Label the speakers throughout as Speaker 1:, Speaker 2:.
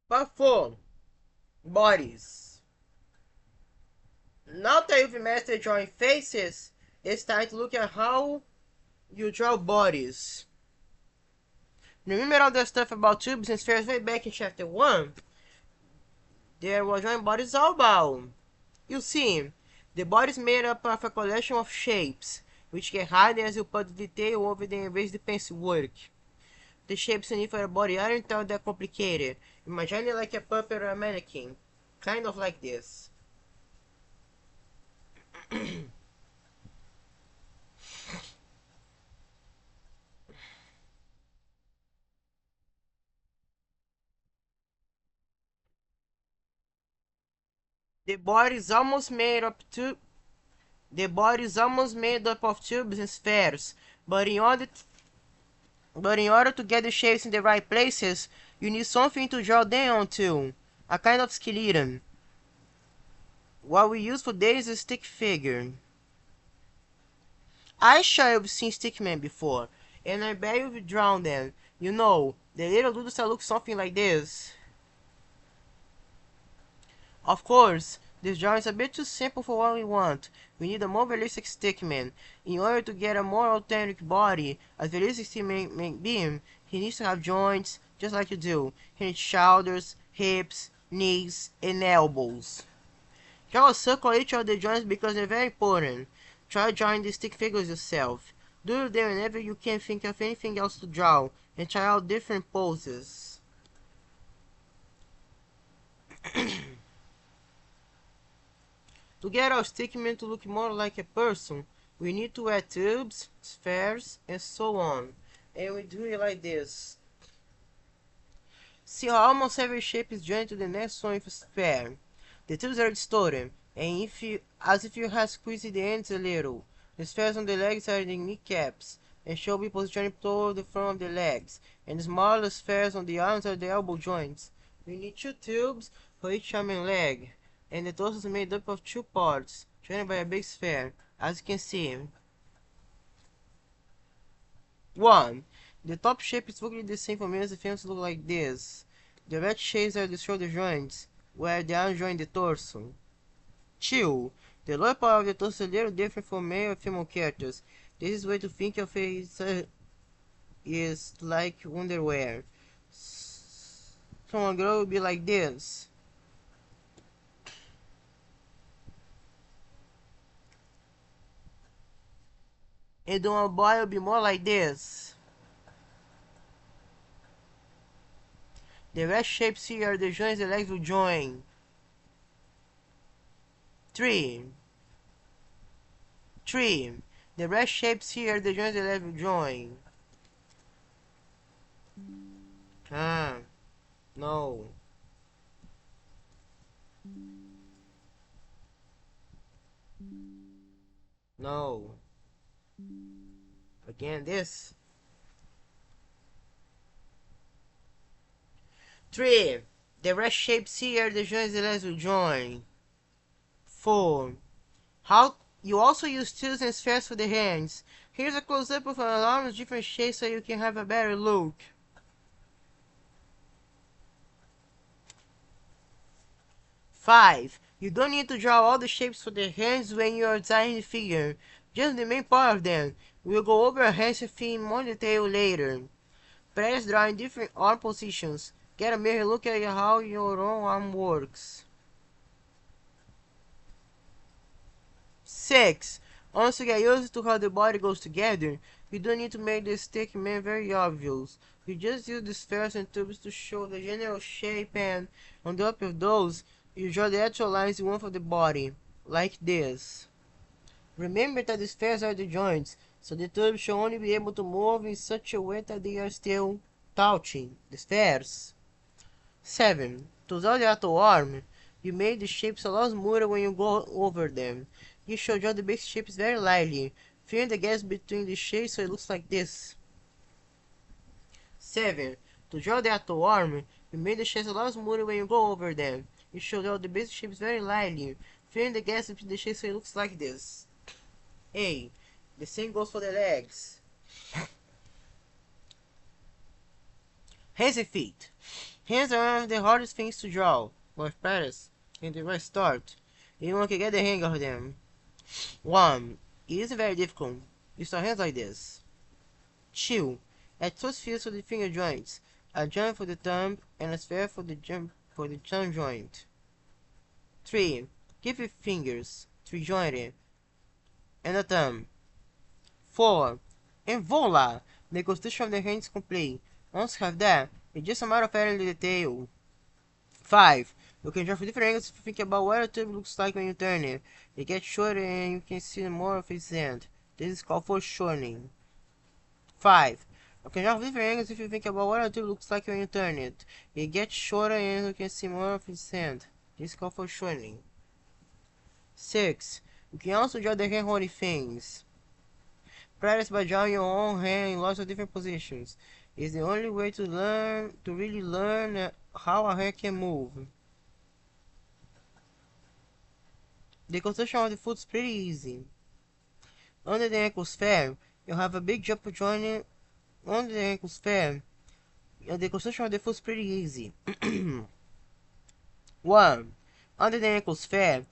Speaker 1: Part 4. Bodies. Now that you've mastered drawing faces, it's time to look at how you draw bodies. Remember all that stuff about tubes and spheres way back in chapter 1? There was drawing bodies all about. You see, the body is made up of a collection of shapes, which get harder as you put detail over them and erase the pencil work. The shapes beneath your body aren't all that complicated. Imagine it like a puppet or a mannequin. Kind of like this. The body is almost made up to The body is almost made up of tubes and spheres, but in order to get the shapes in the right places, you need something to draw them onto, a kind of skeleton. What we use for this is a stick figure. I sure you've seen stickmen before, and I bet you've drawn them. You know, the little doodles that look something like this. Of course, this drawing is a bit too simple for what we want. We need a more realistic stickman. In order to get a more authentic body, as realistic stickman may be, he needs to have joints, just like you do. He needs shoulders, hips, knees, and elbows. Draw a circle on each of the joints because they're very important. Try drawing the stick figures yourself. Do them whenever you can't think of anything else to draw, and try out different poses. To get our stickman to look more like a person, we need to add tubes, spheres, and so on. And we do it like this. See how almost every shape is joined to the next one with a sphere. The tubes are distorted, and as if you had squeezed the ends a little. The spheres on the legs are the kneecaps, and should be positioned toward the front of the legs, and the smaller spheres on the arms are the elbow joints. We need 2 tubes for each arm and leg, and the torso is made up of 2 parts, joined by a big sphere, as you can see. 1. The top shape is virtually the same for males and females look like this. The red shades are the shoulder joints, where the arms join the torso. 2. The lower part of the torso is a little different for male and female characters. This is way to think of it is like underwear. So a girl will be like this. And on a boy will be more like this. The red shapes here are the joints the legs will join. 3. 3. The red shapes here are the joints the legs will join. No. No. Again, this. 3. The red shapes here are the joints the legs will join. 4. How you also use tubes and spheres for the hands. Here's a close-up of an arm with different shapes so you can have a better look. 5. You don't need to draw all the shapes for the hands when you are designing the figure, just the main part of them. We'll go over a hands in more detail later. Practice drawing different arm positions. Get a mirror and look at how your own arm works. 6. Once you get used to how the body goes together, you don't need to make the stick man very obvious. You just use the spheres and tubes to show the general shape, and on top of those, you draw the actual lines you want for the body, like this. Remember that the spheres are the joints, so the tubes should only be able to move in such a way that they are still touching the spheres. 7. To draw the actual arm, you make the shapes a lot smoother when you go over them. You should draw the basic shapes very lightly, filling the gaps between the shapes so it looks like this. 7. To draw the actual arm, you make the shapes a lot smoother when you go over them. You should draw the basic shapes very lightly, filling the gaps between the shapes so it looks like this. 8. The same goes for the legs. Hands and feet. Hands are one of the hardest things to draw. With practice and the right start, anyone can get the hang of them. 1. It isn't very difficult. You start hands like this. 2. Add two spheres for the finger joints, a joint for the thumb, and a sphere for the thumb joint. 3. Keep your fingers 3-jointed and a thumb. 4. And voila! The construction of the hand is complete. Once you have that, it's just a matter of adding the detail. 5. You can draw from different angles if you think about what a tube looks like when you turn it. It gets shorter and you can see more of its end. This is called foreshortening. 5. You can draw from different angles if you think about what a tube looks like when you turn it. It gets shorter and you can see more of its end. This is called foreshortening. 6. You can also draw the hand holding things. Practice by drawing your own hand in lots of different positions. It's the only way to really learn how a hand can move. The construction of the foot is pretty easy. Under the ankle sphere, you have a big jump joint under the ankle sphere. The construction of the foot is pretty easy. 1. Under the ankle sphere,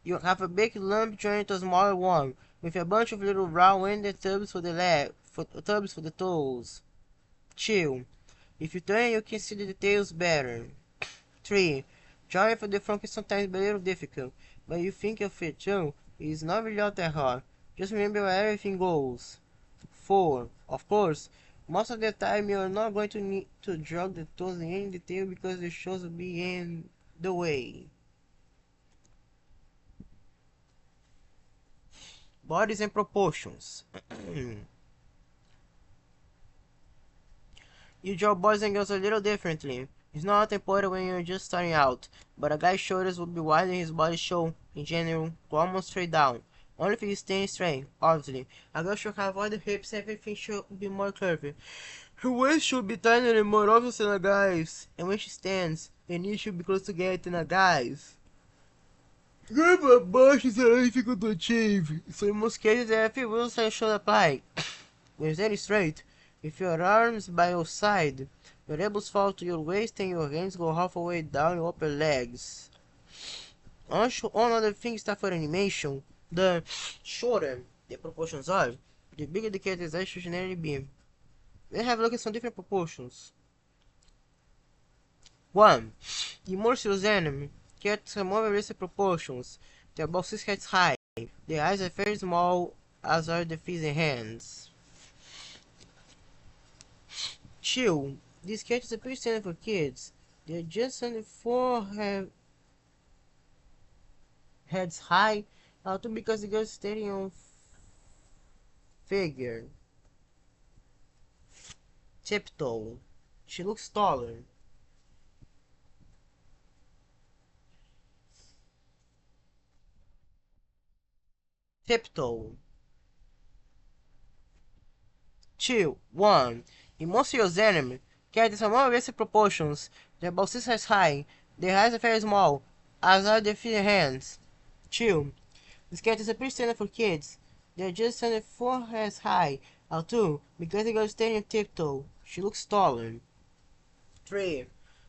Speaker 1: you have a big lump joint to a smaller one, with a bunch of little round-ended tubs for the toes. 2. If you turn, you can see the details better. 3. Drawing for the front can sometimes be a little difficult, but you think of it too. It is not really all that hard. Just remember where everything goes. 4. Of course, most of the time you are not going to need to draw the toes in any detail because the shows will be in the way. Bodies and proportions. You draw boys and girls a little differently. It's not important when you're just starting out, but a guy's shoulders will be wide and his body show, in general, go almost straight down. Only if he's staying straight, obviously. A girl should have wider hips, everything should be more curvy. Her waist should be tinier and more obvious than a guy's, and when she stands, her knees should be close together than a guy's. Grab bush is difficult to achieve, so in most cases every rule should apply. When standing straight, with your arms by your side, your elbows fall to your waist and your hands go halfway down your upper legs. On other things that for animation, the shorter the proportions are, the bigger the character's eyes should generally be. Let's have a look at some different proportions. 1. The more serious enemy gets more realistic proportions. They are about 6 heads high. The eyes are very small, as are the feet and hands. 2. These characters are pretty standard for kids. They are just under 4 heads high, too, because the girl is standing on figure. Tiptoe. She looks taller. Tiptoe. 2. 1. In most of your anime, characters are more realistic proportions. They're about 6 heads high. Their eyes are very small, as are their feet and hands. 2. These characters are pretty standard for kids. They're just under 4 heads high. 2. Because the girl is standing on tiptoe, she looks taller. 3.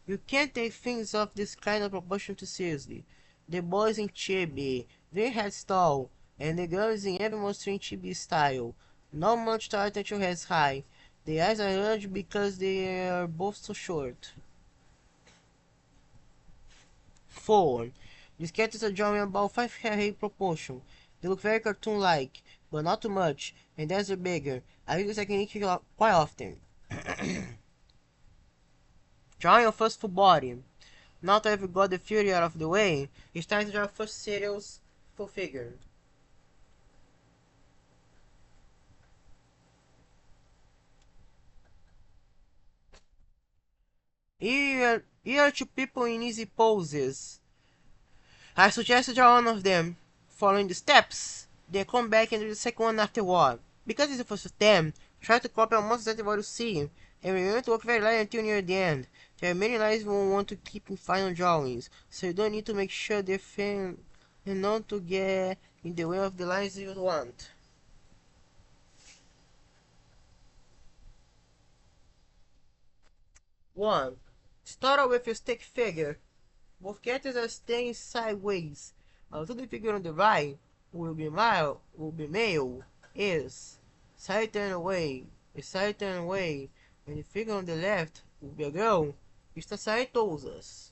Speaker 1: You can't take things of this kind of proportion too seriously. The boy is in chibi, 3 heads tall, and the girl is in everyone's chibi style. Not much taller than 2 heads high. The eyes are large because they are both so short. 4. These characters are drawn in about 5 head proportion. They look very cartoon-like, but not too much, and as they're bigger, I use this technique quite often. Drawing your first full body. Now that you've got the theory out of the way, it's time to draw first serious full figure. Here are 2 people in easy poses. I suggest you draw one of them, following the steps, then come back and do the second one afterward. Because it's the first attempt, try to copy almost exactly what you see, and remember to work very light until near the end. There are many lines you won't want to keep in final drawings, so you don't need to make sure they're thin and not to get in the way of the lines you want. 1. Start out with your stick figure. Both characters are staying sideways. Until the figure on the right will be male, is side turn away, a side turn away, and the figure on the left will be a girl, está saitosas.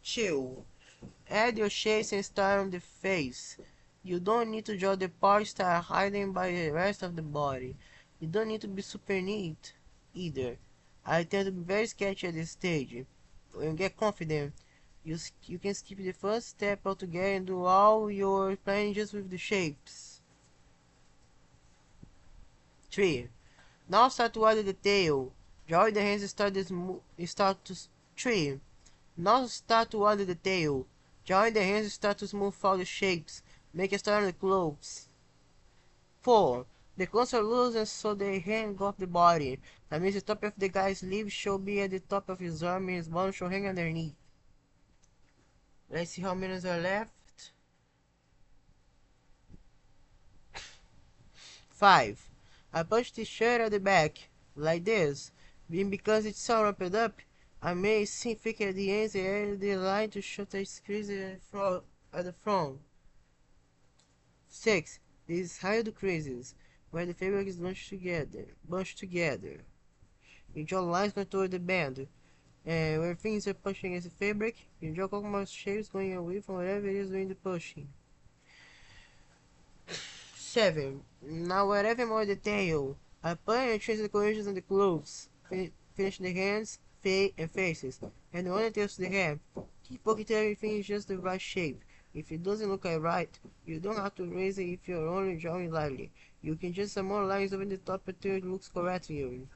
Speaker 1: Chill. Add your shapes and style on the face. You don't need to draw the part style hidden by the rest of the body. You don't need to be super neat either. I tend to be very sketchy at this stage. When you get confident, you can skip the first step altogether and do all your planning just with the shapes. 3. Now start to add the detail. Draw the hands and start to 3. Now start to add the detail. Join the hands and start to smooth out the shapes. Make a start on the clothes. 4. The clothes are loose and so they hang off the body. That means the top of the guy's sleeve should be at the top of his arm and his bottom should hang underneath. Let's see how many are left. 5. I push the shirt at the back, like this. And because it's so wrapped up, I may thicken at the ends and add the line to show that it's creased at the front. 6. This is how you do creases, where the fabric is bunched together. You draw lines going toward the band, and where things are pushing against the fabric, you draw more shapes going away from whatever it is doing the pushing. 7. Now whatever more detail, apply and trace the decorations on the clothes. Finish the hands, feet, and faces, and the one that tells the hair. Keep poking till everything is just the right shape. If it doesn't look right, you don't have to raise it if you're only drawing lightly. You can just add more lines over the top until it looks correct to you.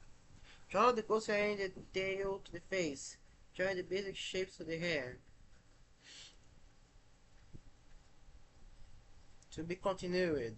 Speaker 1: Draw the closer and the tail to the face. Join the basic shapes to the hair. To be continued.